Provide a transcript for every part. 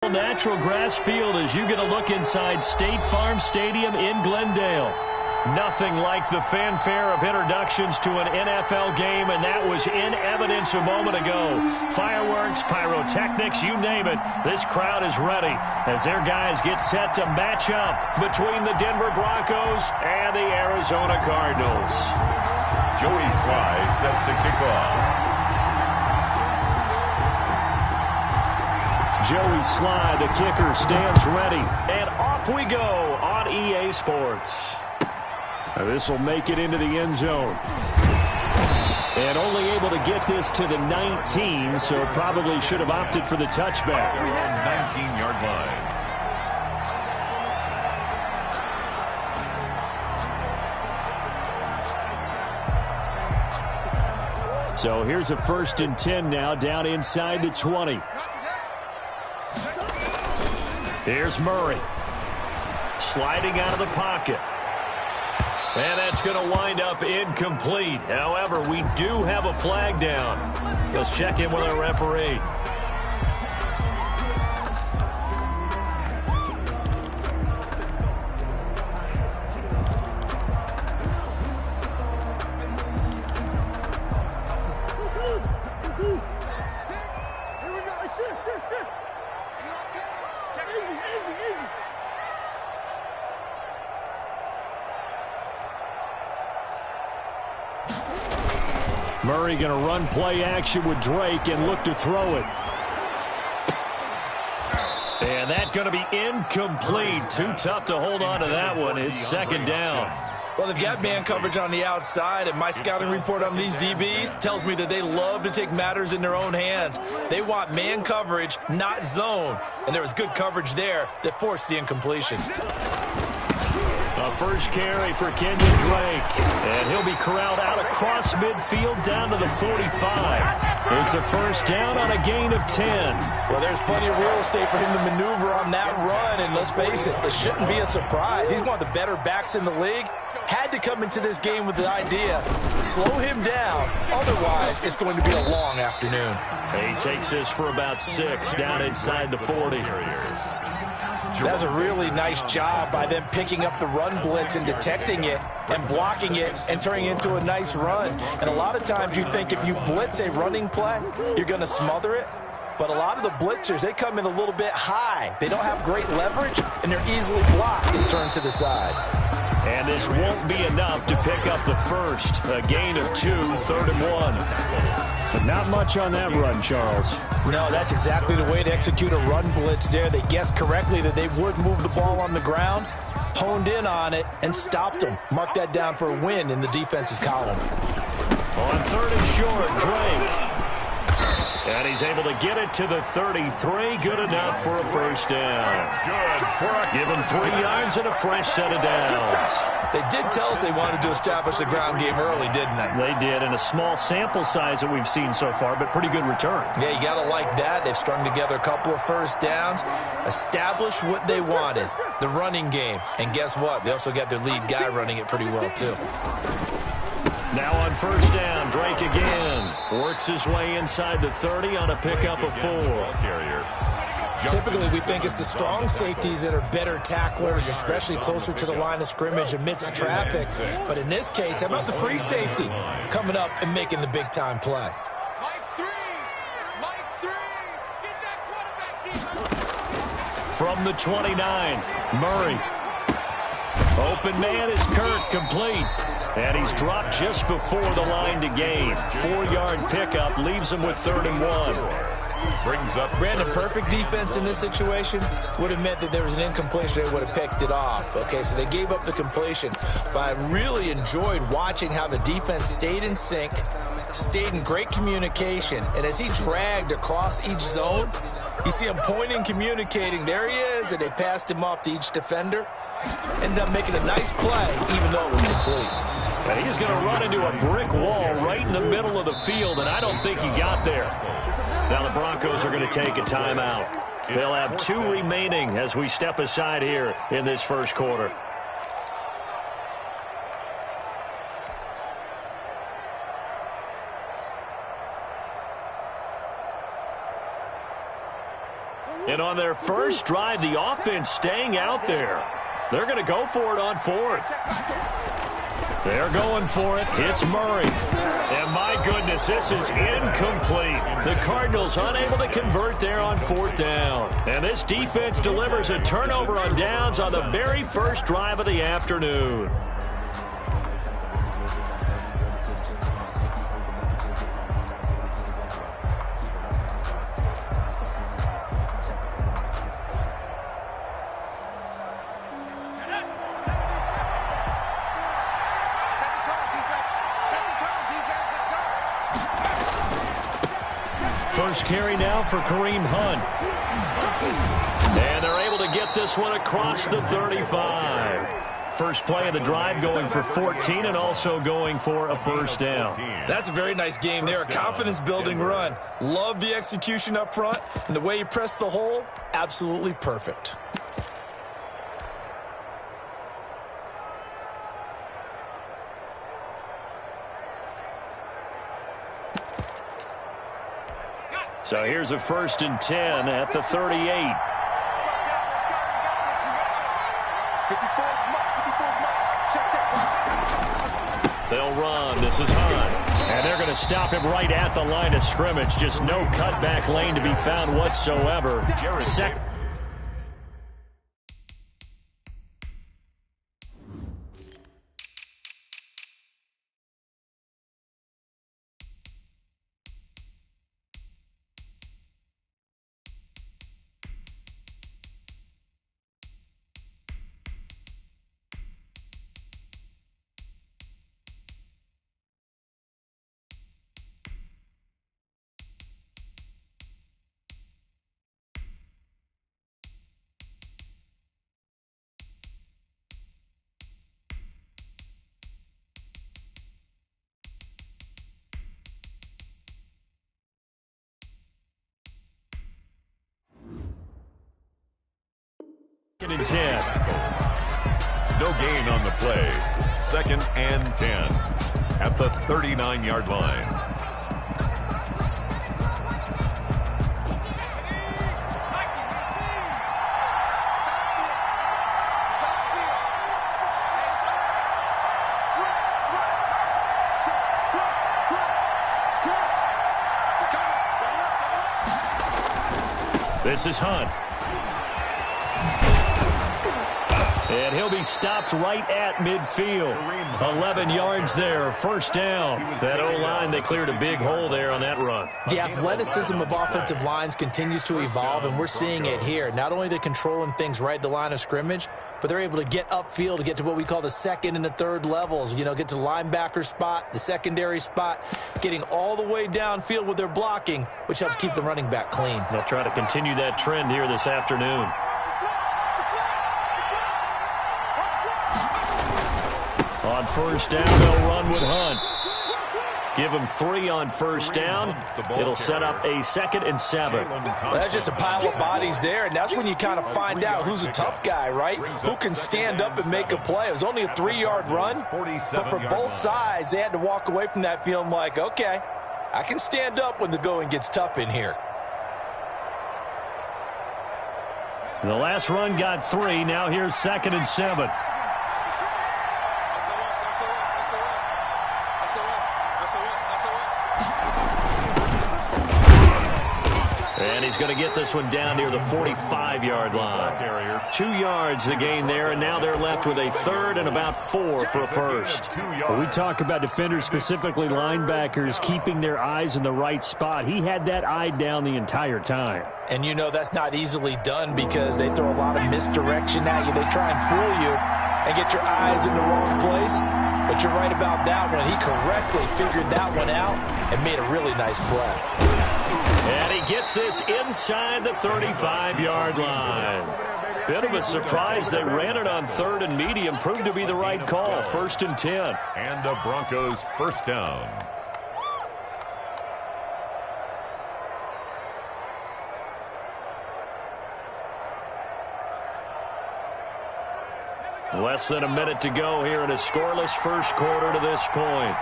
Natural grass field as you get a look inside State Farm Stadium in Glendale. Nothing like the fanfare of introductions to an NFL game, and that was in evidence a moment ago. Fireworks, pyrotechnics, you name it. This crowd is ready as their guys get set to match up between the Denver Broncos and the Arizona Cardinals. Joey Sly set to kick off. Joey Sly, the kicker, stands ready. And off we go on EA Sports. This will make it into the end zone. And only able to get this to the 19, so probably should have opted for the touchback. 19-yard line. So here's a 1st and 10 now, down inside the 20. Here's Murray. Sliding out of the pocket. And that's going to wind up incomplete. However, we do have a flag down. Let's check in with our referee. Murray going to run play action with Drake and look to throw it. And that's going to be incomplete. Too tough to hold on to that one. It's 2nd down. Well, they've got man coverage on the outside, and my scouting report on these DBs tells me that they love to take matters in their own hands. They want man coverage, not zone. And there was good coverage there that forced the incompletion. A first carry for Kenyon Drake. And he'll be corralled out across midfield down to the 45. It's a 1st down on a gain of 10. Well, there's plenty of real estate for him to maneuver on that run. And let's face it, it shouldn't be a surprise. He's one of the better backs in the league. Had to come into this game with the idea, slow him down. Otherwise, it's going to be a long afternoon. He takes this for about 6 down inside the 40. That's a really nice job by them picking up the run blitz and detecting it and blocking it and turning it into a nice run. And a lot of times you think if you blitz a running play, you're going to smother it. But a lot of the blitzers, they come in a little bit high. They don't have great leverage, and they're easily blocked and turned to the side. And this won't be enough to pick up the first. A gain of 2, 3rd and 1. But not much on that run, Charles. No, that's exactly the way to execute a run blitz there. They guessed correctly that they would move the ball on the ground, honed in on it, and stopped them. Mark that down for a win in the defense's column. On 3rd and short, Drake. And he's able to get it to the 33. Good enough for a 1st down. Give him 3 yards and a fresh set of downs. They did tell us they wanted to establish the ground game early, didn't they? They did, and a small sample size that we've seen so far, but pretty good return. Yeah, you got to like that. They've strung together a couple of 1st downs, established what they wanted, the running game. And guess what? They also got their lead guy running it pretty well, too. Now on 1st down, Drake again. Works his way inside the 30 on a pickup of 4. Typically, we think it's the strong safeties that are better tacklers, especially closer to the line of scrimmage amidst traffic. But in this case, how about the free safety coming up and making the big-time play? From the 29, Murray. Open man is Kirk, complete. And he's dropped just before the line to gain. 4-yard pickup leaves him with 3rd and 1. Brings up Brandon. Perfect defense in this situation would have meant that there was an incompletion. They would have picked it off. Okay, so they gave up the completion. But I really enjoyed watching how the defense stayed in sync, stayed in great communication, and as he dragged across each zone, you see him pointing, communicating. There he is, and they passed him off to each defender. Ended up making a nice play, even though it was complete. And he's going to run into a brick wall right in the middle of the field, and I don't think he got there. Now the Broncos are going to take a timeout. They'll have 2 remaining as we step aside here in this 1st quarter. And on their first drive, the offense staying out there. They're going to go for it on fourth. They're going for it. It's Murray. And my goodness, this is incomplete. The Cardinals unable to convert there on fourth down. And this defense delivers a turnover on downs on the very first drive of the afternoon. First carry now for Kareem Hunt. And they're able to get this one across the 35. First play of the drive going for 14 and also going for a first down. That's a very nice game there. A confidence-building run. Love the execution up front. And the way he pressed the hole, absolutely perfect. So here's a 1st and 10 at the 38. They'll run. This is Hunt. And they're going to stop him right at the line of scrimmage. Just no cutback lane to be found whatsoever. Second. And 10. No gain on the play. 2nd and 10 at the 39-yard line. This is Hunt. And he'll be stopped right at midfield. 11 yards there, first down. That O-line, they cleared a big hole there on that run. The athleticism of offensive lines continues to evolve, and we're seeing it here. Not only are they controlling things right at the line of scrimmage, but they're able to get upfield to get to what we call the 2nd and the 3rd levels. You know, get to the linebacker spot, the secondary spot, getting all the way downfield with their blocking, which helps keep the running back clean. They'll try to continue that trend here this afternoon. On first down, they'll run with Hunt. Give him 3 on first down. It'll set up a 2nd and 7. Well, that's just a pile of bodies there, and that's when you kind of find out who's a tough guy, right? Who can stand up and make a play. It was only a 3-yard run, but for both sides, they had to walk away from that feeling like, okay, I can stand up when the going gets tough in here. The last run got 3. Now here's 2nd and 7. And he's going to get this one down near the 45-yard line. 2 yards the gain there, and now they're left with a 3rd and about 4 for a first. Well, we talk about defenders, specifically linebackers, keeping their eyes in the right spot. He had that eye down the entire time. And you know that's not easily done because they throw a lot of misdirection at you. They try and fool you and get your eyes in the wrong place. But you're right about that one. He correctly figured that one out and made a really nice play. And he gets this inside the 35-yard line. Bit of a surprise. They ran it on 3rd and medium. Proved to be the right call. 1st and 10. And the Broncos first down. Less than a minute to go here in a scoreless first quarter to this point.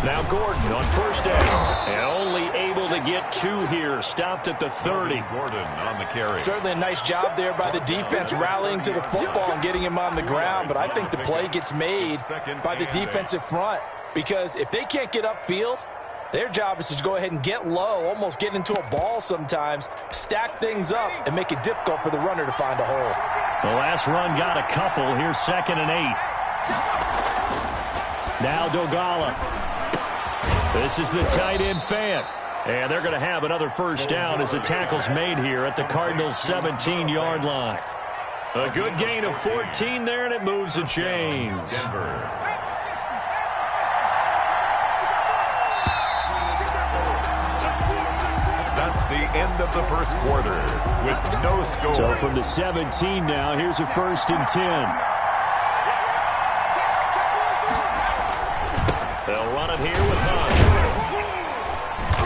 Now Gordon on first down. And only able to get 2 here. Stopped at the 30. Gordon on the carry. Certainly a nice job there by the defense rallying to the football and getting him on the ground. But I think the play gets made by the defensive front. Because if they can't get upfield, their job is to go ahead and get low, almost get into a ball sometimes, stack things up, and make it difficult for the runner to find a hole. The last run got a couple. Here's 2nd and 8. Now Dogala. This is the tight end fan. And they're going to have another first down as the tackle's made here at the Cardinals' 17-yard line. A good gain of 14 there, and it moves the chains. Denver. That's the end of the first quarter with no score. So from the 17 now, here's a 1st and 10. They'll run it here with Hunt.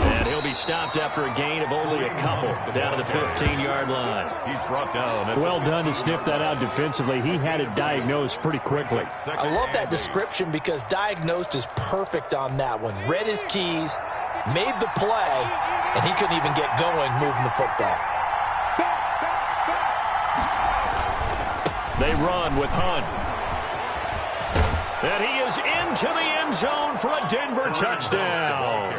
And he'll be stopped after a gain of only a couple down to the 15-yard line. He's brought down. Well done to sniff that out defensively. He had it diagnosed pretty quickly. I love that description because diagnosed is perfect on that one. Read his keys, made the play, and he couldn't even get going moving the football. They run with Hunt. And he is into the end zone for a Denver touchdown.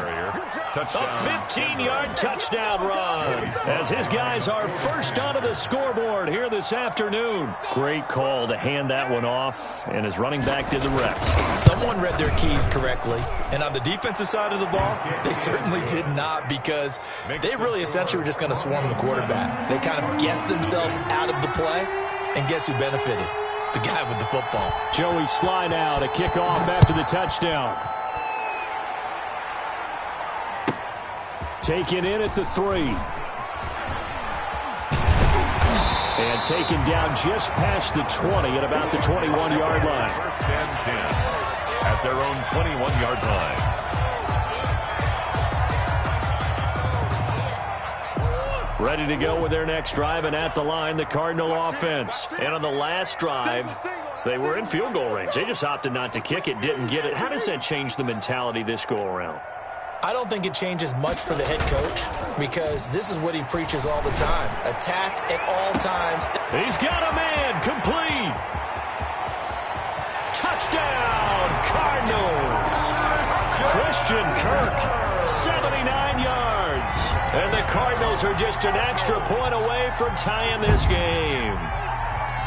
A 15-yard touchdown run as his guys are first onto the scoreboard here this afternoon. Great call to hand that one off, and his running back did the rest. Someone read their keys correctly, and on the defensive side of the ball, they certainly did not because they really essentially were just going to swarm the quarterback. They kind of guessed themselves out of the play, and guess who benefited? The guy with the football. Joey slide out, a kickoff after the touchdown. Taken in at the 3. And taken down just past the 20 at about the 21-yard line. 1st and 10 at their own 21-yard line. Ready to go with their next drive, and at the line, the Cardinal offense. And on the last drive, they were in field goal range. They just opted not to kick it, didn't get it. How does that change the mentality this go-around? I don't think it changes much for the head coach because this is what he preaches all the time. Attack at all times. He's got a man. Complete. Touchdown, Cardinals. Christian Kirk, 79 yards. And the Cardinals are just an extra point away from tying this game.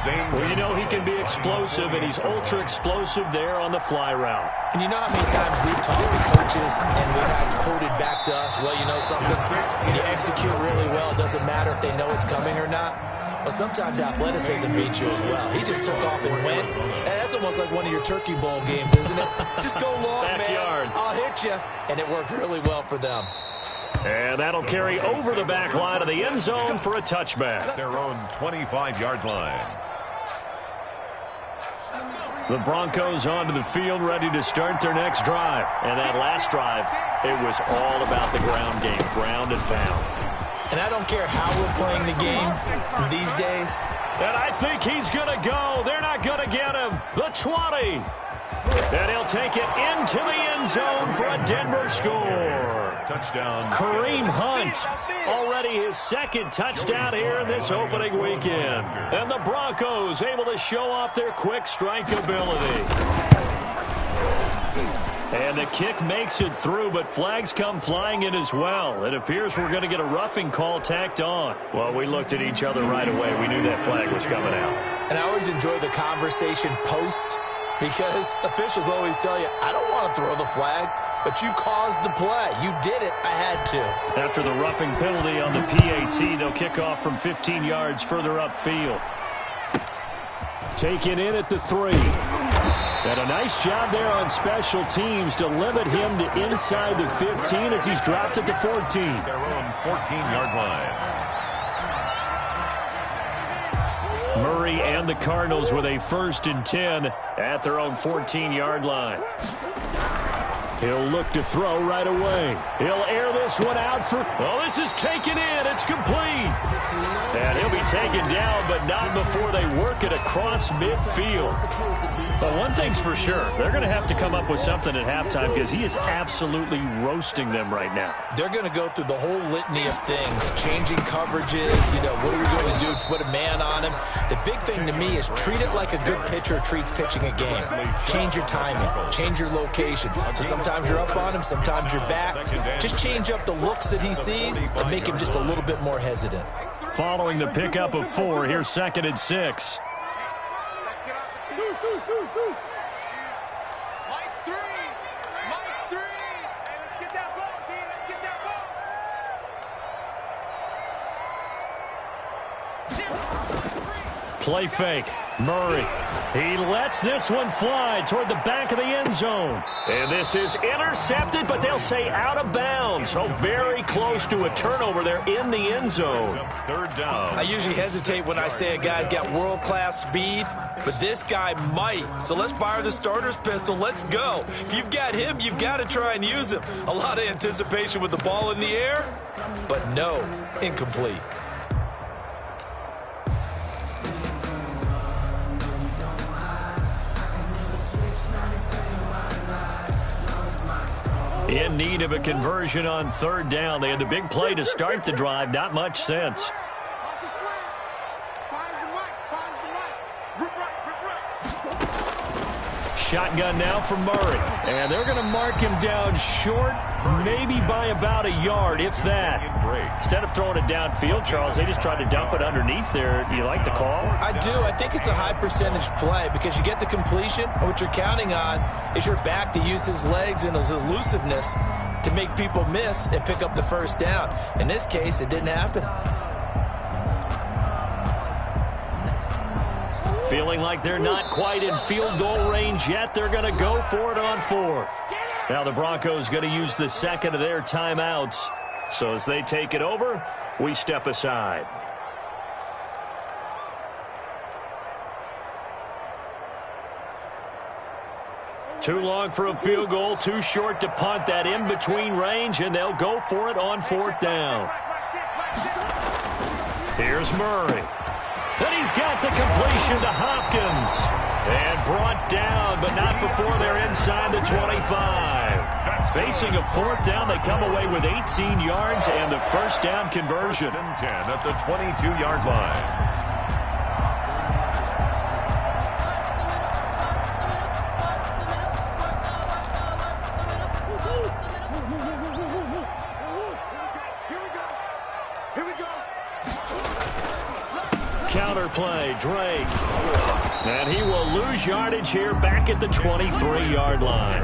Well, you know he can be explosive, and he's ultra-explosive there on the fly route. And you know how many times we've talked to coaches and we've had quoted back to us, well, you know something? When you execute really well, it doesn't matter if they know it's coming or not. Well, sometimes athleticism beats you as well. He just took off and went. And that's almost like one of your Turkey Bowl games, isn't it? Just go long, Backyard. man. I'll hit you. And it worked really well for them. And that'll carry over the back line of the end zone for a touchback. Their own 25-yard line. The Broncos onto the field, ready to start their next drive. And that last drive, it was all about the ground game, ground and pound. And I don't care how we're playing the game these days. And I think he's going to go. They're not going to get him. The 20. And he'll take it into the end zone for a Denver score. Touchdown. Kareem Hunt, already his 2nd touchdown here in this opening weekend. And the Broncos able to show off their quick strike ability. And the kick makes it through, but flags come flying in as well. It appears we're going to get a roughing call tacked on. Well, we looked at each other right away. We knew that flag was coming out. And I always enjoy the conversation post because officials always tell you, I don't want to throw the flag, but you caused the play. You did it. I had to. After the roughing penalty on the PAT, they'll kick off from 15 yards further upfield. Taken in at the 3. And a nice job there on special teams to limit him to inside the 15 as he's dropped at the 14. Their own 14-yard line. Murray and the Cardinals with a 1st and 10 at their own 14-yard line. He'll look to throw right away. He'll air this one out for... Oh, this is taken in. It's complete. And he'll be taken down, but not before they work it across midfield. But one thing's for sure, they're going to have to come up with something at halftime because he is absolutely roasting them right now. They're going to go through the whole litany of things, changing coverages, what are we going to do to put a man on him? The big thing to me is treat it like a good pitcher treats pitching a game. Change your timing, change your location. So sometimes you're up on him, sometimes you're back. Just change up the looks that he sees and make him just a little bit more hesitant. Following the pickup of 4, here's 2nd and 6. Play fake. Murray. He lets this one fly toward the back of the end zone. And this is intercepted, but they'll say out of bounds. So very close to a turnover there in the end zone. 3rd down. I usually hesitate when I say a guy's got world-class speed, but this guy might. So let's fire the starter's pistol. Let's go. If you've got him, you've got to try and use him. A lot of anticipation with the ball in the air, but no, incomplete. In need of a conversion on 3rd down. They had the big play to start the drive. Not much sense. Shotgun now for Murray. And they're going to mark him down short, maybe by about a yard, if that. Instead of throwing it downfield, Charles, they just tried to dump it underneath there. Do you like the call? I do. I think it's a high-percentage play because you get the completion, and what you're counting on is your back to use his legs and his elusiveness to make people miss and pick up the 1st down. In this case, it didn't happen. Feeling like they're not quite in field goal range yet. They're going to go for it on 4th. Now the Broncos going to use the 2nd of their timeouts. So as they take it over, we step aside. Too long for a field goal, too short to punt. That in-between range, and they'll go for it on 4th down. Here's Murray. And he's got the completion to Hopkins. And brought down, but not before they're inside the 25. Facing a 4th down, they come away with 18 yards and the 1st down conversion. 10 at the 22-yard line. Counter play, Drake. And he will lose yardage here back at the 23-yard line.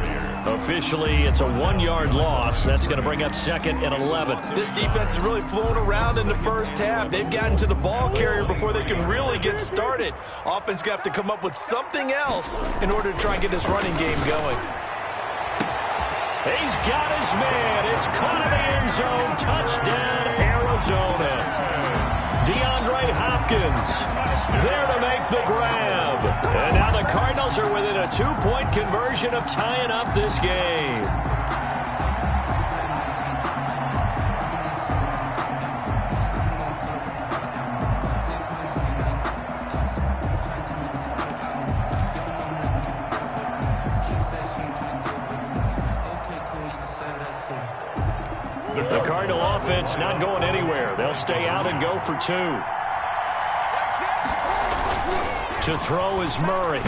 Officially, it's a 1-yard loss. That's going to bring up 2nd and 11. This defense is really flown around in the 1st half. They've gotten to the ball carrier before they can really get started. Offense going to have to come up with something else in order to try and get this running game going. He's got his man. It's caught in the end zone. Touchdown, Arizona. DeAndre Hopkins there to make the grab. And now the Cardinals are within a 2-point conversion of tying up this game. The Cardinal offense not going anywhere. They'll stay out and go for 2. To throw is Murray.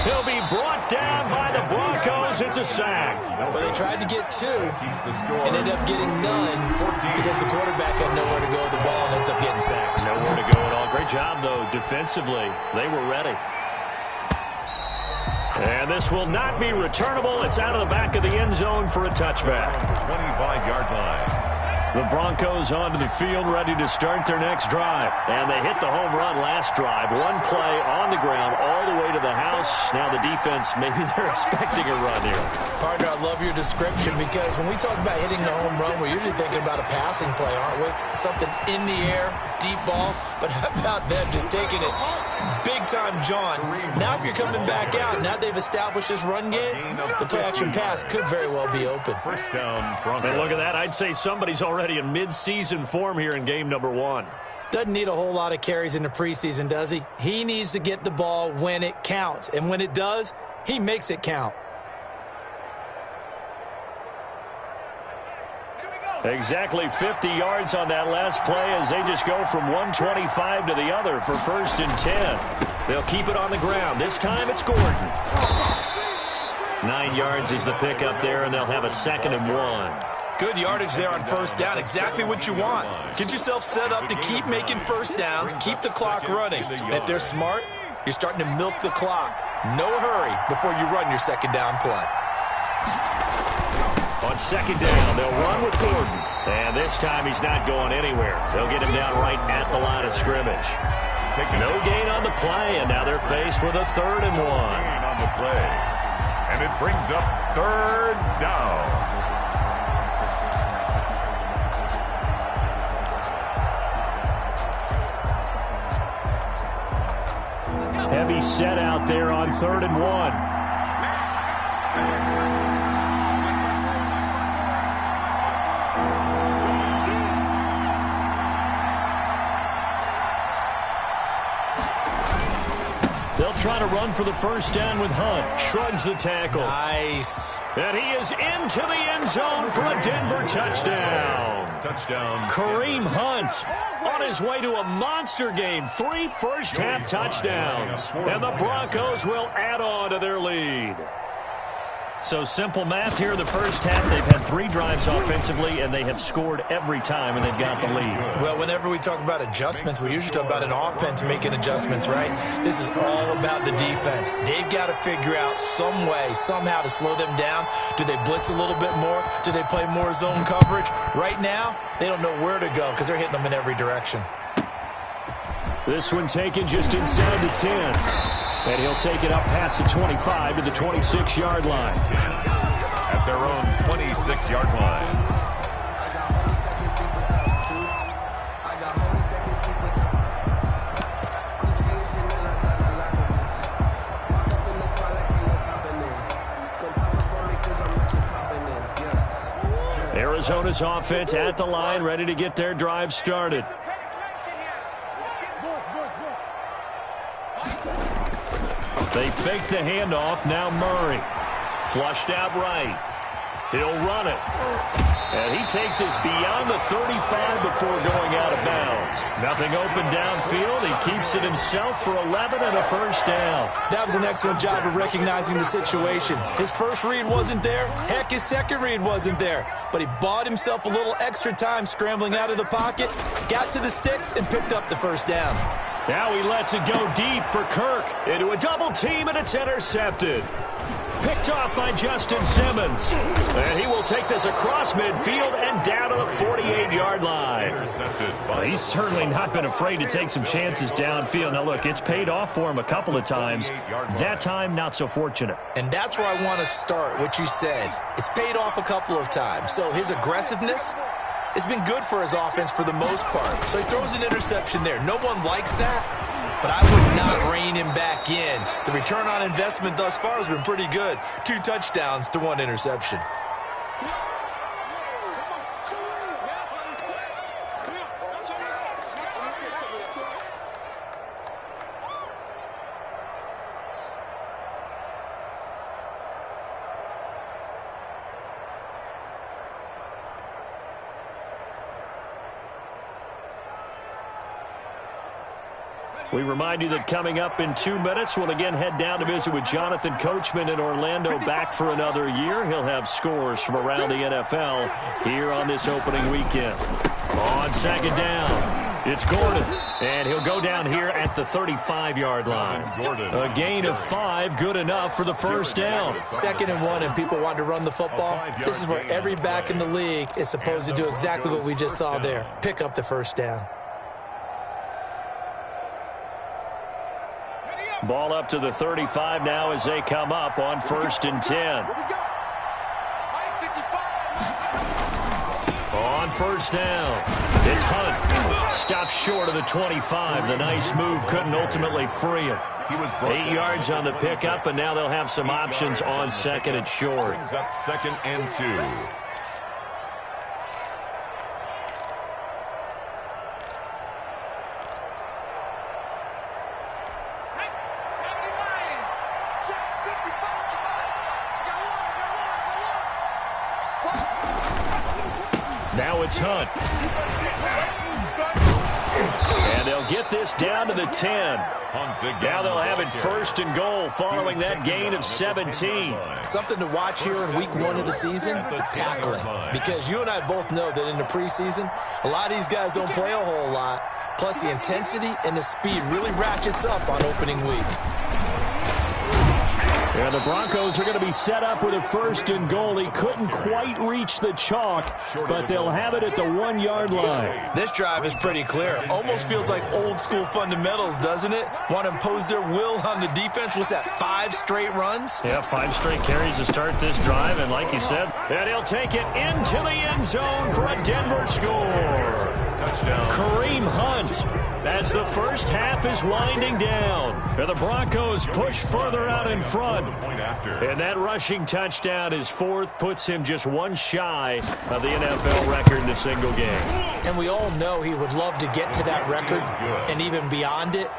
He'll be brought down by the Broncos. It's a sack. But they tried to get 2 and ended up getting none because the quarterback had nowhere to go with the ball and ends up getting sacked. Nowhere to go at all. Great job, though, defensively. They were ready. And this will not be returnable. It's out of the back of the end zone for a touchback. 25-yard line. The Broncos onto the field, ready to start their next drive. And they hit the home run last drive. One play on the ground all the way to the house. Now the defense, maybe they're expecting a run here. Partner, I love your description because when we talk about hitting the home run, we're usually thinking about a passing play, aren't we? Something in the air, deep ball. But how about them just taking it big-time, John? Now if you're coming back out, now they've established this run game, the play-action pass could very well be open. 1st down, Broncos. And look at that. I'd say somebody's already in mid-season form here in game number 1. Doesn't need a whole lot of carries in the preseason, does he? He needs to get the ball when it counts. And when it does, he makes it count. Exactly 50 yards on that last play as they just go from 125 to the other for 1st and 10. They'll keep it on the ground. This time it's Gordon. 9 yards is the pickup there, and they'll have a 2nd and 1. Good yardage there on 1st down. Exactly what you want. Get yourself set up to keep making 1st downs, keep the clock running. And if they're smart, you're starting to milk the clock. No hurry before you run your 2nd down play. On 2nd down, they'll run with Gordon. And this time he's not going anywhere. They'll get him down right at the line of scrimmage. No gain on the play, and now they're faced with a 3rd and 1. On the play. And it brings up 3rd down. Heavy set out there on 3rd and 1. They'll try to run for the 1st down with Hunt. Shrugs the tackle. Nice. And he is into the end zone for a Denver touchdown. Touchdown. Kareem Hunt on his way to a monster game. 3 first-half touchdowns. And the Broncos will add on to their lead. So simple math here in the 1st half. They've had 3 drives offensively, and they have scored every time, and they've got the lead. Well, whenever we talk about adjustments, we usually talk about an offense making adjustments, right? This is all about the defense. They've got to figure out some way, somehow to slow them down. Do they blitz a little bit more? Do they play more zone coverage? Right now, they don't know where to go because they're hitting them in every direction. This one taken just inside the 10. And he'll take it up past the 25 to the 26-yard line. At their own 26-yard line. Arizona's offense at the line, ready to get their drive started. They fake the handoff. Now Murray. Flushed out right. He'll run it. And he takes us beyond the 35 before going out of bounds. Nothing open downfield. He keeps it himself for 11 and a 1st down. That was an excellent job of recognizing the situation. His first read wasn't there. Heck, his second read wasn't there. But he bought himself a little extra time scrambling out of the pocket, got to the sticks, and picked up the 1st down. Now he lets it go deep for Kirk into a double team, and it's intercepted. Picked off by Justin Simmons. And he will take this across midfield and down to the 48-yard line. Well, he's certainly not been afraid to take some chances downfield. Now, look, it's paid off for him a couple of times. That time, not so fortunate. And that's where I want to start, what you said. It's paid off a couple of times. So his aggressiveness, it's been good for his offense for the most part. So he throws an interception there. No one likes that, but I would not rein him back in. The return on investment thus far has been pretty good. 2 touchdowns to 1 interception. We remind you that coming up in 2 minutes, we'll again head down to visit with Jonathan Coachman in Orlando, back for another year. He'll have scores from around the NFL here on this opening weekend. On 2nd down, it's Gordon, and he'll go down here at the 35-yard line. A gain of 5, good enough for the 1st down. 2nd and 1, and people want to run the football. This is where every back in the league is supposed to do exactly what we just saw there. Pick up the 1st down. Ball up to the 35 now as they come up on 1st and 10. On 1st down, it's Hunt. Stops short of the 25. The nice move couldn't ultimately free him. 8 yards on the pickup, and now they'll have some options on 2nd and short. Brings up 2nd and 2. Now it's Hunt. And they'll get this down to the 10. Now they'll have it 1st and goal following that gain of 17. Something to watch here in week 1 of the season, tackling. Because you and I both know that in the preseason, a lot of these guys don't play a whole lot. Plus the intensity and the speed really ratchets up on opening week. Yeah, the Broncos are going to be set up with a 1st and goal. He couldn't quite reach the chalk, but they'll have it at the 1-yard line. This drive is pretty clear. Almost feels like old school fundamentals, doesn't it? Want to impose their will on the defense. What's that, 5 straight runs? Yeah, 5 straight carries to start this drive. And like you said, and he'll take it into the end zone for a Denver score. Touchdown. Kareem Hunt as the first half is winding down. And the Broncos push further out in front. And that rushing touchdown, his 4th, puts him just 1 shy of the NFL record in a single game. And we all know he would love to get to that record and even beyond it.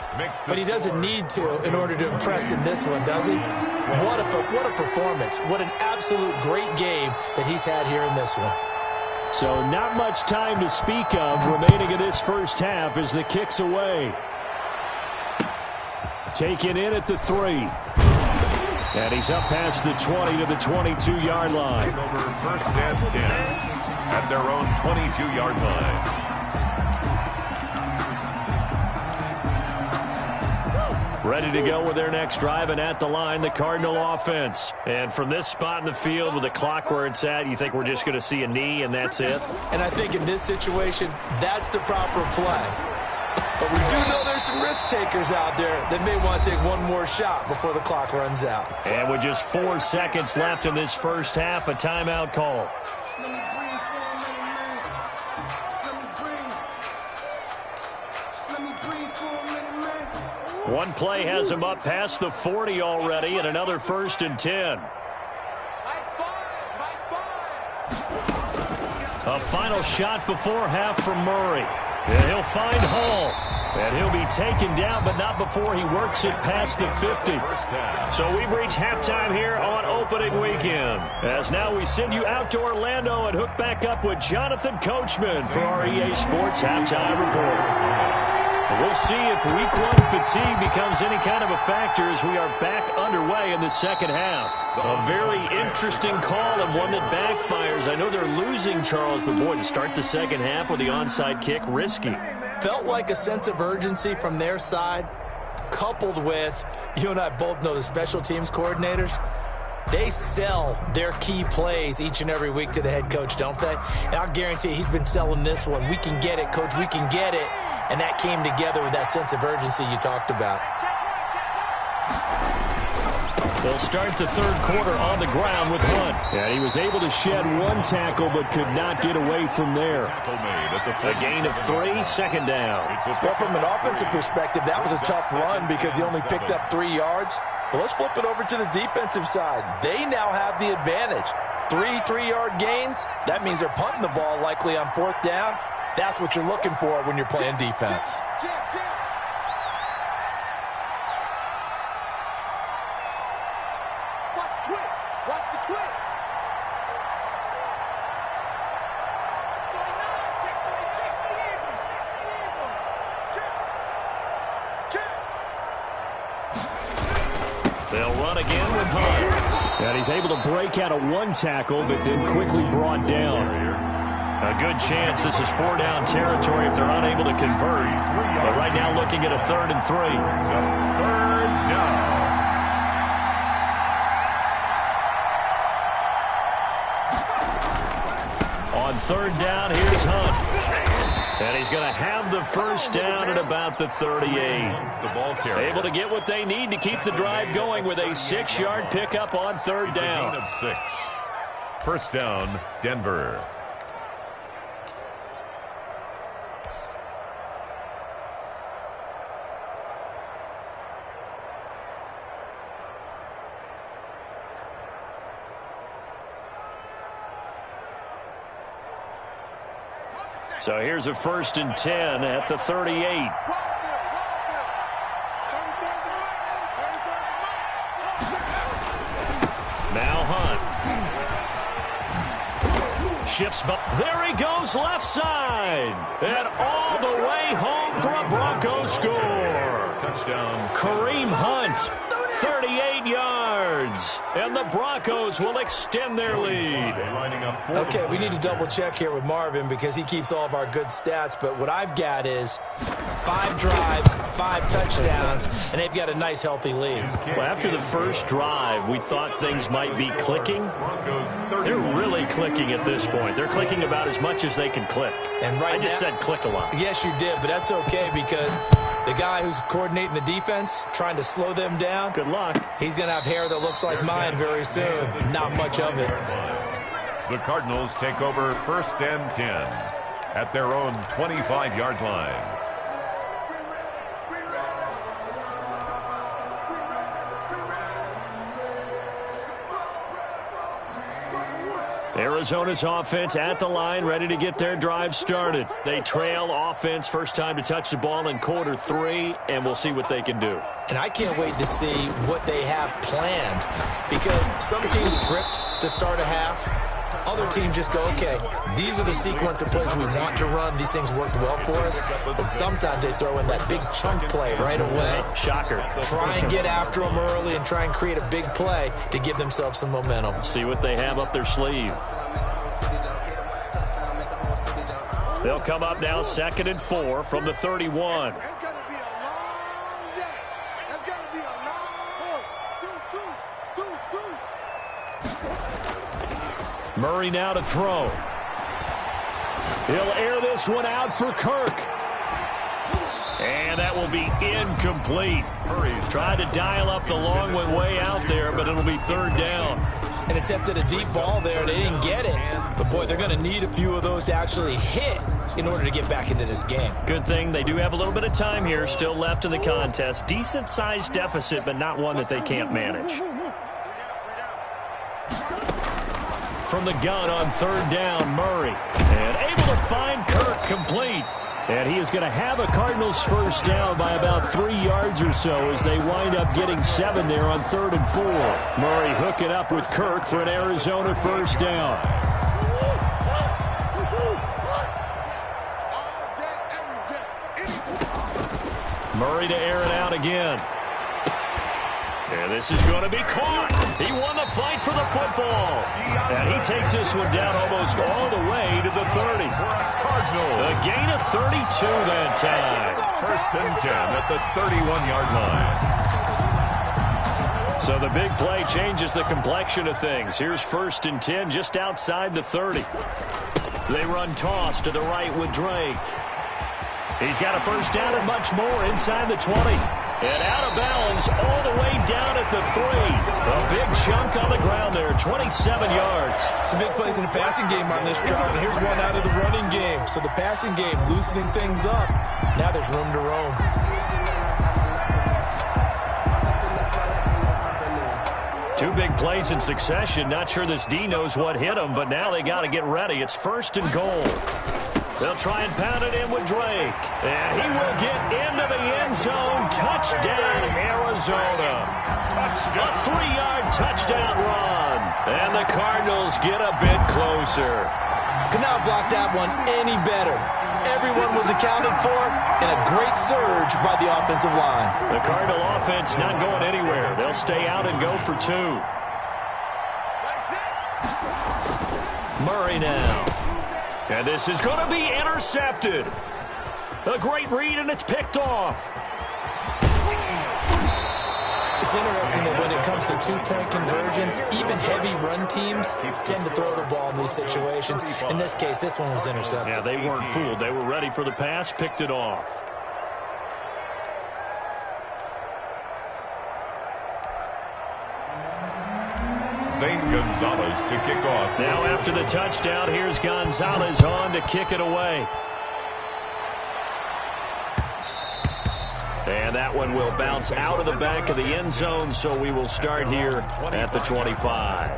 But he doesn't need to in order to impress in this one, does he? What a performance. What an absolute great game that he's had here in this one. So not much time to speak of remaining in this first half as the kick's away. Taken in at the 3. And he's up past the 20 to the 22-yard line. Over 1st and 10 at their own 22-yard line. Ready to go with their next drive, and at the line, the Cardinal offense. And from this spot in the field with the clock where it's at, you think we're just going to see a knee and that's it? And I think in this situation, that's the proper play. But we do know there's some risk takers out there that may want to take one more shot before the clock runs out. And with just 4 seconds left in this first half, a timeout call. One play has him up past the 40 already, and another 1st and 10. A final shot before half from Murray. And he'll find Hall. And he'll be taken down, but not before he works it past the 50. So we've reached halftime here on opening weekend. As now we send you out to Orlando and hook back up with Jonathan Coachman for our EA Sports Halftime Report. We'll see if week 1 fatigue becomes any kind of a factor as we are back underway in the second half. A very interesting call and one that backfires. I know they're losing, Charles, but boy, to start the second half with the onside kick, risky. Felt like a sense of urgency from their side, coupled with, you and I both know the special teams coordinators, they sell their key plays each and every week to the head coach, don't they? And I'll guarantee he's been selling this one. We can get it, coach, we can get it. And that came together with that sense of urgency you talked about. They'll start the third quarter on the ground with Hunt. And he was able to shed 1 tackle but could not get away from there. A gain of 3, 2nd down. Well, from an offensive perspective, that was a tough run because he only picked up 3 yards. Well, let's flip it over to the defensive side. They now have the advantage. 3 3-yard gains. That means they're punting the ball likely on 4th down. That's what you're looking for when you're playing defense. Watch the twist. They'll run again with Hunt. And he's able to break out of 1 tackle, but then quickly brought down. A good chance this is 4-down territory if they're unable to convert. But right now looking at a 3rd and 3. 3rd down. On 3rd down, here's Hunt. And he's going to have the first down at about the 38. The ball carrier. Able to get what they need to keep the drive going with a 6-yard pickup on 3rd down. Gain of 6. 1st down, Denver. So here's a 1st and 10 at the 38. Now Hunt. shifts, but there he goes left side. And all the way home for a Broncos score. Touchdown. Kareem Hunt, 38 yards. And the Broncos will extend their lead. Lining up. Okay, we need to double check here with Marvin because he keeps all of our good stats. But what I've got is 5 drives, 5 touchdowns, and they've got a nice, healthy lead. Well, after the first drive, we thought things might be clicking. They're really clicking at this point. They're clicking about as much as they can click. And right I just now, said click a lot. Yes, you did, but that's okay because the guy who's coordinating the defense, trying to slow them down, Good luck. he's going to have hair that looks like mine very soon. Not much of it. The Cardinals take over 1st and 10 at their own 25-yard line. Arizona's offense at the line, ready to get their drive started. They trail offense, first time to touch the ball in quarter 3, and we'll see what they can do. And I can't wait to see what they have planned because some teams script to start a half. Other teams just go, okay, these are the sequence of plays we want to run. These things worked well for us. And sometimes they throw in that big chunk play right away. Shocker. Try and get after them early and try and create a big play to give themselves some momentum. See what they have up their sleeve. They'll come up now 2nd and 4 from the 31. It's going to be a long day. It's going to be a long Murray now to throw. He'll air this one out for Kirk. And that will be incomplete. Murray's tried to dial up the long one way out there, but it'll be 3rd down. And attempted a deep ball there. They didn't get it. But, boy, they're going to need a few of those to actually hit in order to get back into this game. Good thing they do have a little bit of time here still left in the contest. Decent-sized deficit, but not one that they can't manage. From the gun on 3rd down, Murray. And able to find Kirk complete. And he is going to have a Cardinals first down by about 3 yards or so as they wind up getting 7 there on 3rd and 4. Murray hooking up with Kirk for an Arizona first down. Murray to air it out again. And this is going to be caught. He won the fight for the football. And he takes this one down almost all the way to the 30. A gain of 32 that time. 1st and 10 at the 31-yard line. So the big play changes the complexion of things. Here's 1st and 10 just outside the 30. They run toss to the right with Drake. He's got a first down and much more inside the 20. And out of bounds all the way down at the 3. A big chunk on the ground there, 27 yards. Some big plays in the passing game on this drive, and here's one out of the running game. So the passing game loosening things up. Now there's room to roam. Two big plays in succession. Not sure this D knows what hit him, but now they got to get ready. It's 1st and goal. They'll try and pound it in with Drake. And he will get into the end zone. Touchdown, Arizona. A 3-yard touchdown run. And the Cardinals get a bit closer. Could not block that one any better. Everyone was accounted for, and a great surge by the offensive line. The Cardinal offense not going anywhere. They'll stay out and go for 2. Murray now. And this is going to be intercepted. A great read, and it's picked off. It's interesting that when it comes to two-point conversions, even heavy run teams tend to throw the ball in these situations. In this case, this one was intercepted. Yeah, they weren't fooled. They were ready for the pass, picked it off. Zane Gonzalez to kick off. Now after the touchdown, here's Gonzalez on to kick it away. And that one will bounce out of the back of the end zone, so we will start here at the 25.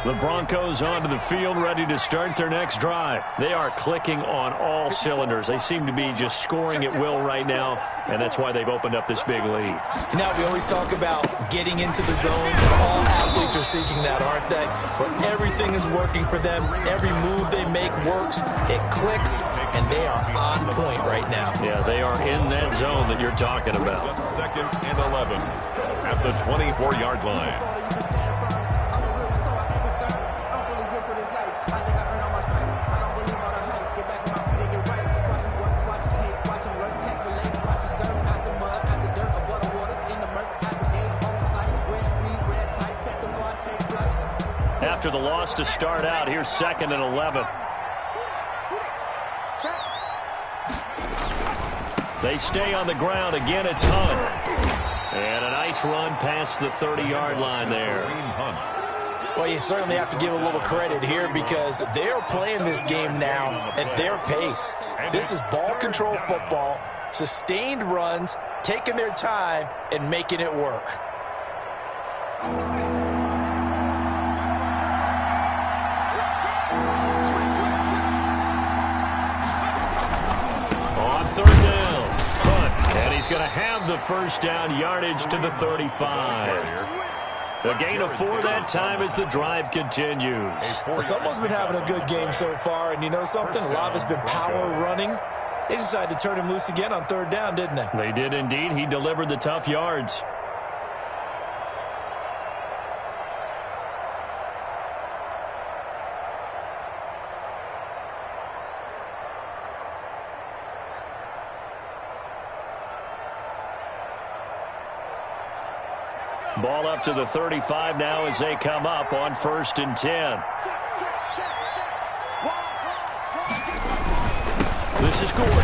The Broncos onto the field, ready to start their next drive. They are clicking on all cylinders. They seem to be just scoring at will right now, and that's why they've opened up this big lead. Now, we always talk about getting into the zone, and all athletes are seeking that, aren't they? But everything is working for them. Every move they make works. It clicks, and they are on point right now. Yeah, they are in that zone that you're talking about. 2nd and 11 at the 24-yard line. After the loss to start out, here's 2nd and 11. They stay on the ground. Again, it's Hunt. And a nice run past the 30-yard line there. Well, you certainly have to give a little credit here because they are playing this game now at their pace. This is ball control football, sustained runs, taking their time, and making it work. On 3rd down, Hunt, and he's going to have the first down, yardage to the 35. A gain of 4 that time as the drive continues. Well, someone's been having a good game so far, and you know something? A lot of it's been power running. They decided to turn him loose again on 3rd down, didn't they? They did indeed. He delivered the tough yards. Ball up to the 35 now as they come up on 1st and 10. This is Gordon.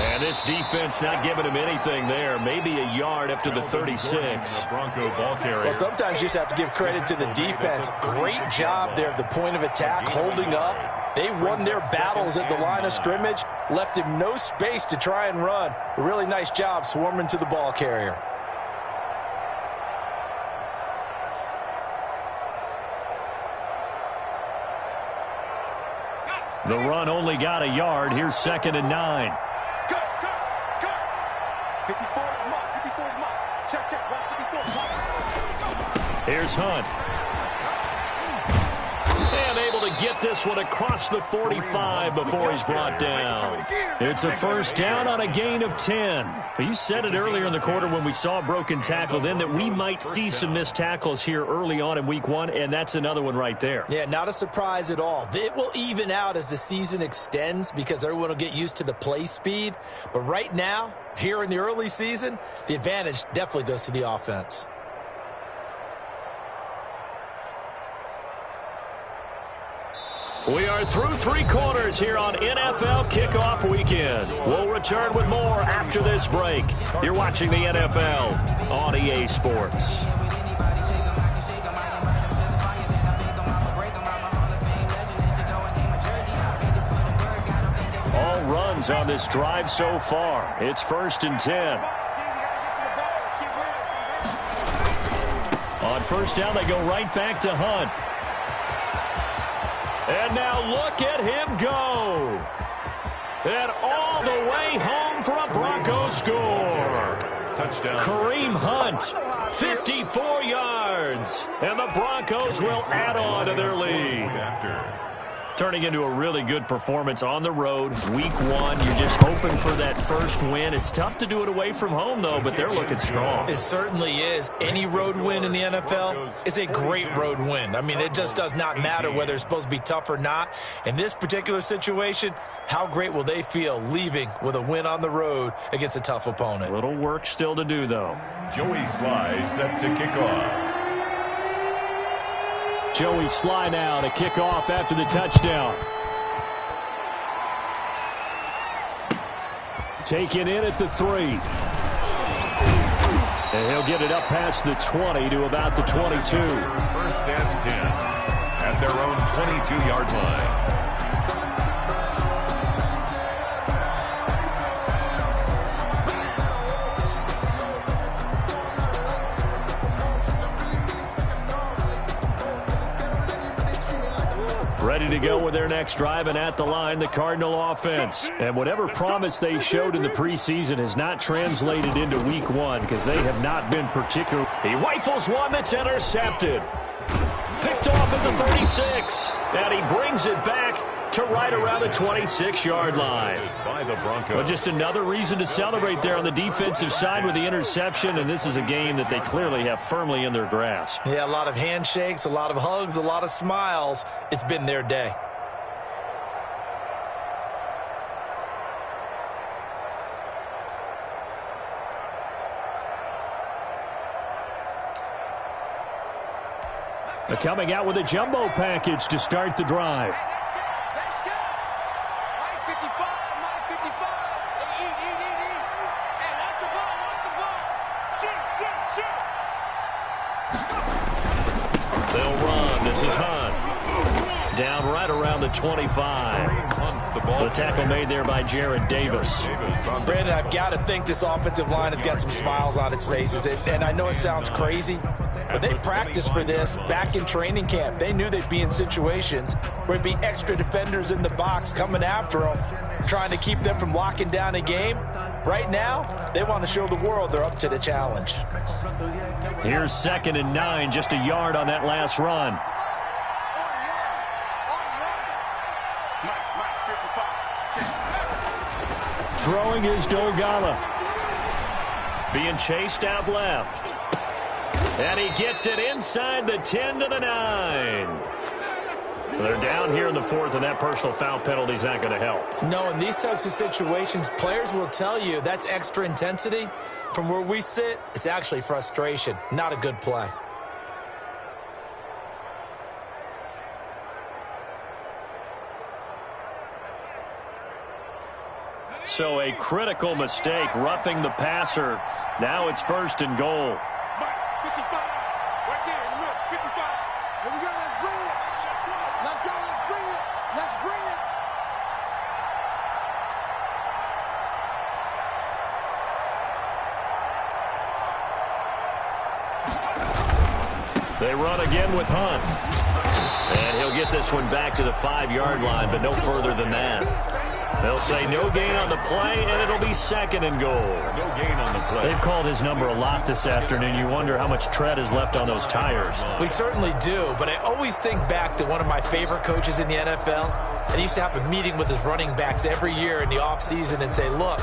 And this defense not giving him anything there. Maybe a yard up to the 36. Bronco ball carrier. Well, sometimes you just have to give credit to the defense. Great job there at the point of attack, holding up. They won their battles at the line of scrimmage, left him no space to try and run. A really nice job swarming to the ball carrier. The run only got a yard. Here's 2nd and 9. 54 mark. Check, watch 54 mark. Here's Hunt. And able to get this one across the 45 before he's brought down. It's a first down on a gain of 10. You said it earlier in the quarter when we saw a broken tackle then that we might see some missed tackles here early on in week 1, and that's another one right there. Yeah, not a surprise at all. It will even out as the season extends because everyone will get used to the play speed. But right now, here in the early season, the advantage definitely goes to the offense. We are through 3 quarters here on NFL Kickoff Weekend. We'll return with more after this break. You're watching the NFL on EA Sports. All runs on this drive so far. It's 1st and 10. On 1st down, they go right back to Hunt. And now look at him go. And all the way home for a Broncos score. Touchdown. Kareem Hunt, 54 yards. And the Broncos will add on to their lead. Turning into a really good performance on the road. Week 1, you're just hoping for that first win. It's tough to do it away from home, though, but they're looking strong. It certainly is. Any road win in the NFL is a great road win. I mean, it just does not matter whether it's supposed to be tough or not. In this particular situation, how great will they feel leaving with a win on the road against a tough opponent? Little work still to do, though. Joey Sly set to kick off. Joey Sly now to kick off after the touchdown. Taken in at the 3. And he'll get it up past the 20 to about the 22. 1st and 10 at their own 22-yard line. Ready to go with their next drive, and at the line, the Cardinal offense. And whatever promise they showed in the preseason has not translated into week one because they have not been particular. He rifles one that's intercepted. Picked off at the 36. And he brings it back to right around the 26-yard line. Well, just another reason to celebrate there on the defensive side with the interception, and this is a game that they clearly have firmly in their grasp. Yeah, a lot of handshakes, a lot of hugs, a lot of smiles. It's been their day. They're coming out with a jumbo package to start the drive. They'll run. This is Hunt. Down right around the 25. The tackle made there by Jared Davis. Brandon, I've got to think this offensive line has got some smiles on its faces. And I know it sounds crazy, but they practiced for this back in training camp. They knew they'd be in situations where it'd be extra defenders in the box coming after them, trying to keep them from locking down a game. Right now, they want to show the world they're up to the challenge. Here's 2nd and 9, just a yard on that last run. Throwing is Dogala. Being chased out left. And he gets it inside the 10 to the 9. They're down here in the 4th, and that personal foul penalty is not going to help. No, in these types of situations, players will tell you that's extra intensity. From where we sit, it's actually frustration, not a good play. So a critical mistake, roughing the passer. Now it's 1st and goal. 55. Right there, in the middle, 55. Here we go, let's bring it. Let's go, let's bring it. Let's bring it. They run again with Hunt. And he'll get this one back to the 5-yard line, but no further than that. They'll say no gain on the play, and it'll be 2nd and goal. No gain on the play. They've called his number a lot this afternoon. You wonder how much tread is left on those tires. We certainly do, but I always think back to one of my favorite coaches in the NFL. And he used to have a meeting with his running backs every year in the offseason and say, look,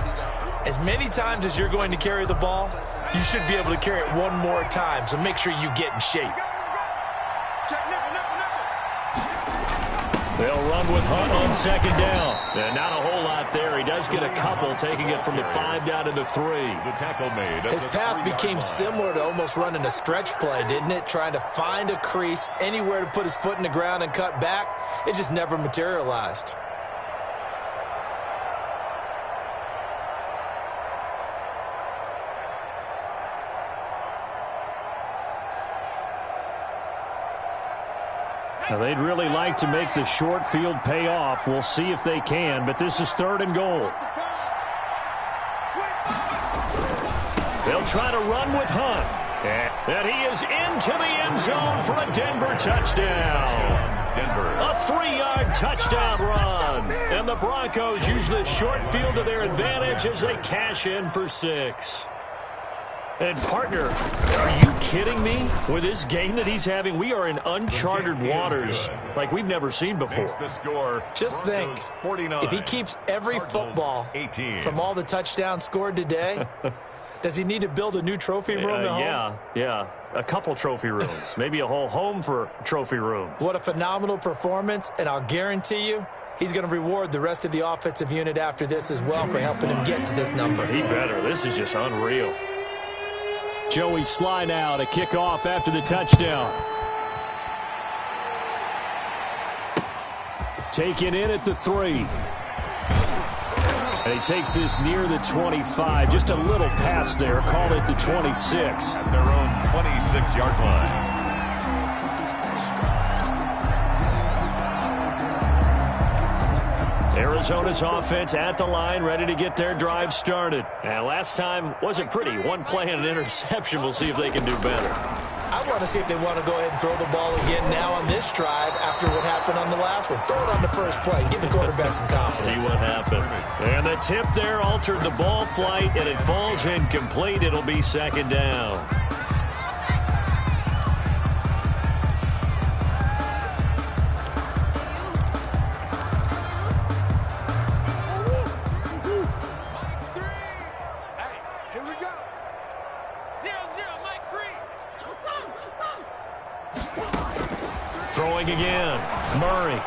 as many times as you're going to carry the ball, you should be able to carry it one more time, so make sure you get in shape. They'll run with Hunt on 2nd down. And not a whole lot there. He does get a couple, taking it from the 5 down to the 3. The tackle made. His path became similar to almost running a stretch play, didn't it? Trying to find a crease, anywhere to put his foot in the ground and cut back. It just never materialized. Now, they'd really like to make the short field pay off. We'll see if they can, but this is 3rd and goal. They'll try to run with Hunt. And he is into the end zone for a Denver touchdown. Denver. A 3-yard touchdown run. And the Broncos use the short field to their advantage as they cash in for 6. And, partner, are you kidding me? With this game that he's having, we are in uncharted waters like we've never seen before. The score, just think, 49, if he keeps every football 18. from all the touchdowns scored today, does he need to build a new trophy room at home? Yeah. A couple trophy rooms. Maybe a whole home for trophy room. What a phenomenal performance, and I'll guarantee you, he's going to reward the rest of the offensive unit after this as well for helping him get to this number. He better. This is just unreal. Joey Sly now to kick off after the touchdown. Taken in at the 3. And he takes this near the 25. Just a little pass there. Call it the 26. At their own 26-yard line. Arizona's offense at the line, ready to get their drive started. And last time wasn't pretty. One play and an interception. We'll see if they can do better. I want to see if they want to go ahead and throw the ball again now on this drive after what happened on the last one. Throw it on the first play. Give the quarterback some confidence. See what happens. And the tip there altered the ball flight, and it falls incomplete. It'll be second down. Throwing again, Murray.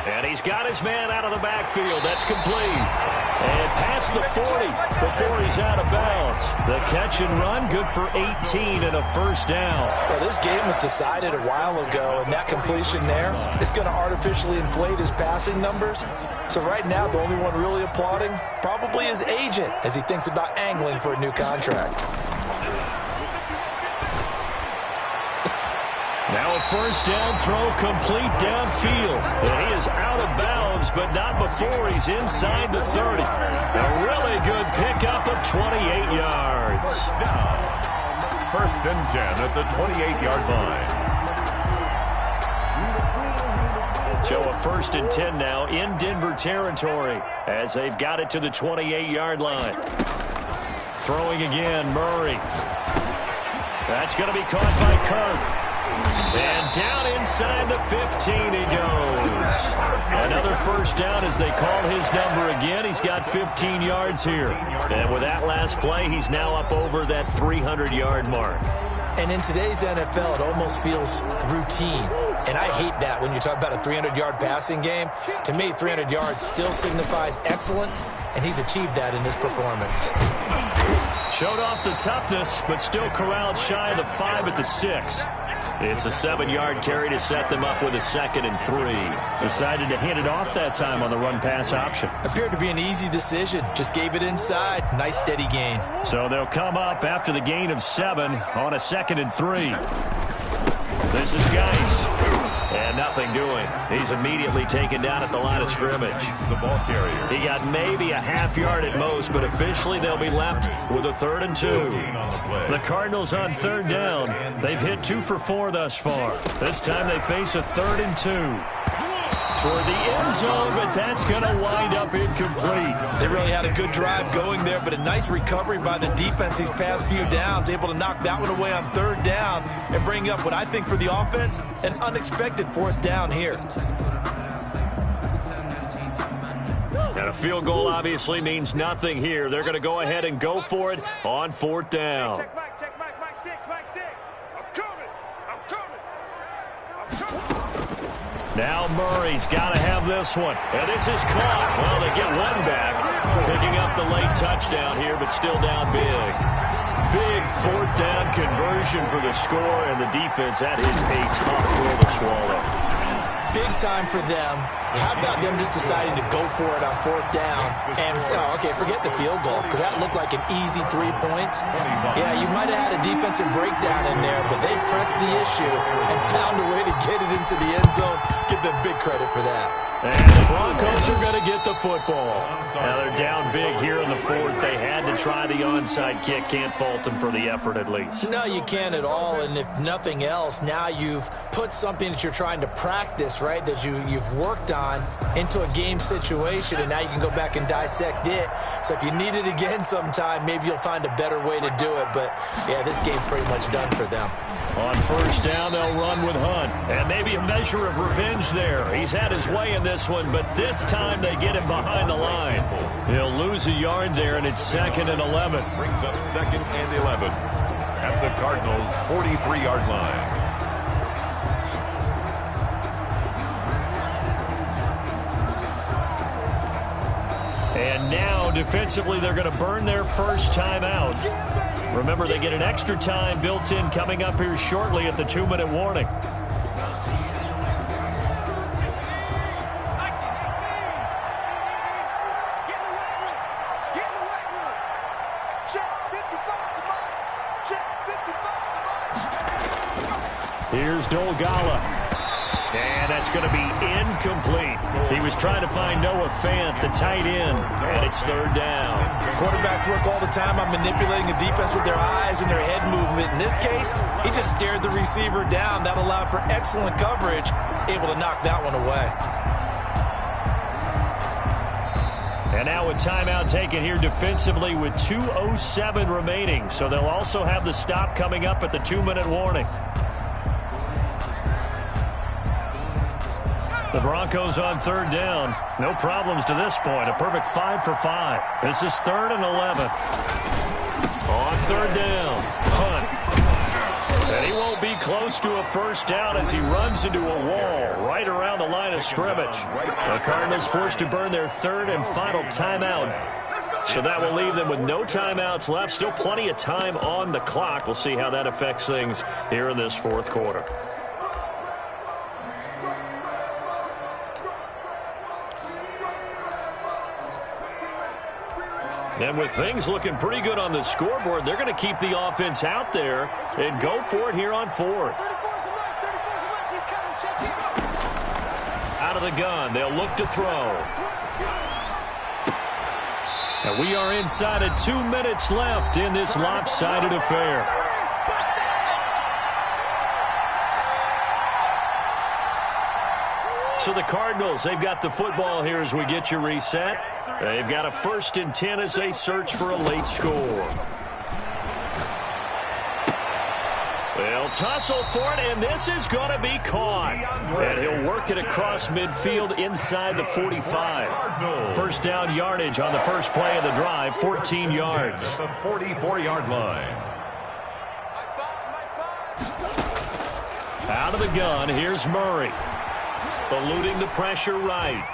And he's got his man out of the backfield. That's complete. And past the 40 before he's out of bounds. The catch and run, good for 18 and a first down. Well, this game was decided a while ago, and that completion there is going to artificially inflate his passing numbers. So right now, the only one really applauding probably his agent as he thinks about angling for a new contract. Now a first down throw complete downfield. And he is out of bounds, but not before he's inside the 30. A really good pickup of 28 yards. Down. First and 10 at the 28-yard line. So a first and 10 now in Denver territory as they've got it to the 28-yard line. Throwing again, Murray. That's going to be caught by Kirk. And down inside the 15 he goes. Another first down as they call his number again. He's got 15 yards here. And with that last play, he's now up over that 300-yard mark. And in today's NFL, it almost feels routine. And I hate that when you talk about a 300-yard passing game. To me, 300 yards still signifies excellence, and he's achieved that in this performance. Showed off the toughness, but still corralled shy of the 5 at the 6. It's a 7-yard carry to set them up with a 2nd and 3. Decided to hand it off that time on the run-pass option. Appeared to be an easy decision. Just gave it inside. Nice, steady gain. So they'll come up after the gain of 7 on a 2nd and 3. This is Geis. And nothing doing. He's immediately taken down at the line of scrimmage. The ball carrier. He got maybe a half yard at most, but officially they'll be left with a 3rd and 2. The Cardinals on 3rd down. They've hit 2 for 4 thus far. This time they face a 3rd and 2. Toward the end zone, but that's going to wind up incomplete. They really had a good drive going there, but a nice recovery by the defense these past few downs, able to knock that one away on 3rd down and bring up what I think for the offense, an unexpected 4th down here. And a field goal obviously means nothing here. They're going to go ahead and go for it on 4th down. Check Mike 6. I'm coming. Now Murray's got to have this one. And this is caught. Well, they get one back. Picking up the late touchdown here, but still down big. Big 4th down conversion for the score, and the defense, that is a tough pill to swallow. Big time for them. How about them just deciding to go for it on 4th down? And, okay, forget the field goal, because that looked like an easy 3 points. Yeah, you might have had a defensive breakdown in there, but they pressed the issue and found a way to get it into the end zone. Give them big credit for that. And the Broncos are going to get the football. Now they're down big here in the 4th. They had to try the onside kick. Can't fault them for the effort at least. No, you can't at all. And if nothing else, now you've put something that you're trying to practice, right, that you've worked on into a game situation, and now you can go back and dissect it. So if you need it again sometime, maybe you'll find a better way to do it. But, yeah, this game's pretty much done for them. On 1st down, they'll run with Hunt. And maybe a measure of revenge there. He's had his way in this one, but this time they get him behind the line. He'll lose a yard there, and it's 2nd and 11. Brings up 2nd and 11 at the Cardinals' 43-yard line. And now, defensively, they're going to burn their first time out. Remember, they get an extra time built in coming up here shortly at the 2-minute warning. Get in the weight room. Check 55 to Mike. Check 55 to Mike. Here's Dolgala. And that's going to be incomplete. He was trying to find Noah Fant, the tight end, and it's third down. Quarterbacks work all the time on manipulating a defense with their eyes and their head movement. In this case, he just stared the receiver down. That allowed for excellent coverage, able to knock that one away. And now a timeout taken here defensively with 2:07 remaining. So they'll also have the stop coming up at the 2-minute warning. The Broncos on third down. No problems to this point. A perfect 5 for 5. This is 3rd and 11. On third down. Hunt. And he won't be close to a first down as he runs into a wall right around the line of scrimmage. The Cardinals forced to burn their third and final timeout. So that will leave them with no timeouts left. Still plenty of time on the clock. We'll see how that affects things here in this fourth quarter. And with things looking pretty good on the scoreboard, they're going to keep the offense out there and go for it here on fourth. Out of the gun, they'll look to throw. And we are inside of 2 minutes left in this lopsided affair. So the Cardinals, they've got the football here as we get you reset. They've got a 1st and 10 as they search for a late score. They'll tussle for it, and this is going to be caught. And he'll work it across midfield inside the 45. First down yardage on the first play of the drive, 14 yards. The 44-yard line. Out of the gun, here's Murray. Eluding the pressure right.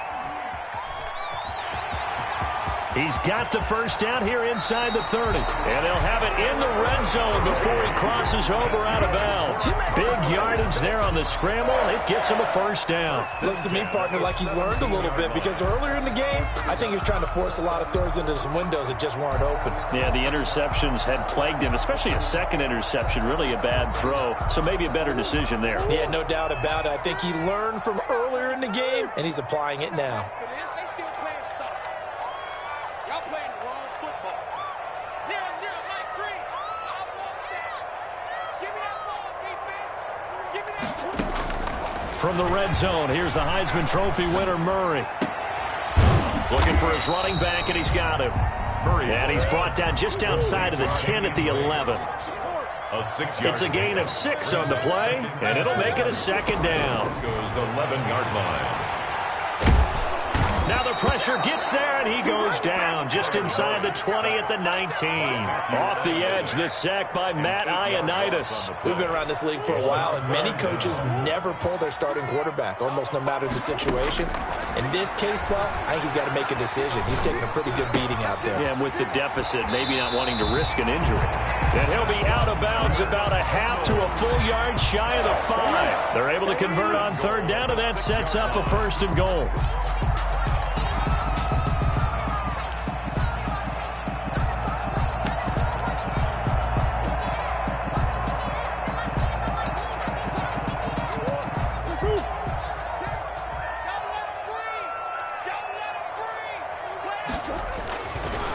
He's got the first down here inside the 30. And they'll have it in the red zone before he crosses over out of bounds. Big yardage there on the scramble. It gets him a first down. Looks to me, partner, like he's learned a little bit because earlier in the game, I think he was trying to force a lot of throws into some windows that just weren't open. Yeah, the interceptions had plagued him, especially a second interception. Really a bad throw, so maybe a better decision there. Yeah, no doubt about it. I think he learned from earlier in the game, and he's applying it now. From the red zone, here's the Heisman Trophy winner, Murray. Looking for his running back, and he's got him. And he's brought down just outside of the 10 at the 11. It's a gain of 6 on the play, and it'll make it a second down. Goes 11-yard line. Now the pressure gets there, and he goes down just inside the 20 at the 19. Off the edge, the sack by Matt Ioannidis. We've been around this league for a while, and many coaches never pull their starting quarterback, almost no matter the situation. In this case, though, I think he's got to make a decision. He's taking a pretty good beating out there. Yeah, and with the deficit, maybe not wanting to risk an injury. And he'll be out of bounds about a half to a full yard shy of the 5. They're able to convert on third down, and that sets up a 1st and goal.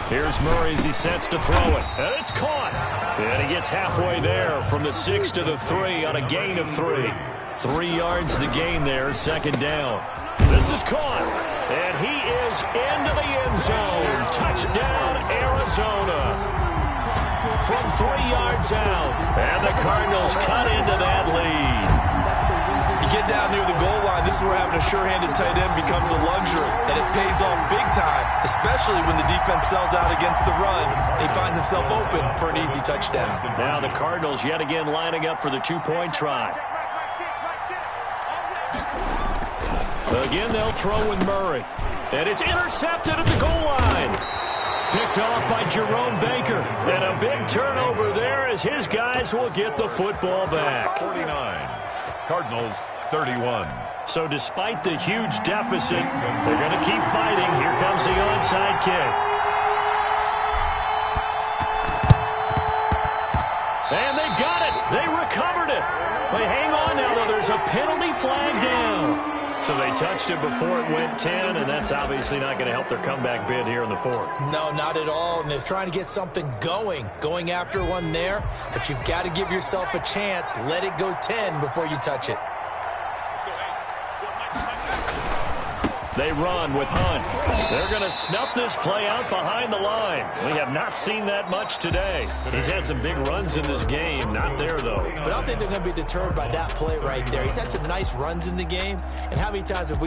Here's Murray as he sets to throw it. And it's caught. And he gets halfway there from the 6 to the 3 on a gain of 3. 3 yards the gain there, second down. This is caught. And he is into the end zone. Touchdown, Arizona. From 3 yards out. And the Cardinals cut into that lead. You get down near the goal line, this is where having a sure-handed tight end becomes a luxury, and it pays off big time, especially when the defense sells out against the run. He finds himself open for an easy touchdown. Now the Cardinals yet again lining up for the 2-point try. Again, they'll throw with Murray, and it's intercepted at the goal line. Picked off by Jerome Baker, and a big turnover there as his guys will get the football back. 49. Cardinals 31. So despite the huge deficit, they're going to keep fighting. Here comes the onside kick. And they've got it. They recovered it. They hang on now, though. There's a penalty flag down. So they touched it before it went 10, and that's obviously not going to help their comeback bid here in the fourth. No, not at all. And they're trying to get something going after one there. But you've got to give yourself a chance. Let it go 10 before you touch it. They run with Hunt. They're going to snuff this play out behind the line. We have not seen that much today. He's had some big runs in this game. Not there, though. But I don't think they're going to be deterred by that play right there. He's had some nice runs in the game. And how many times have we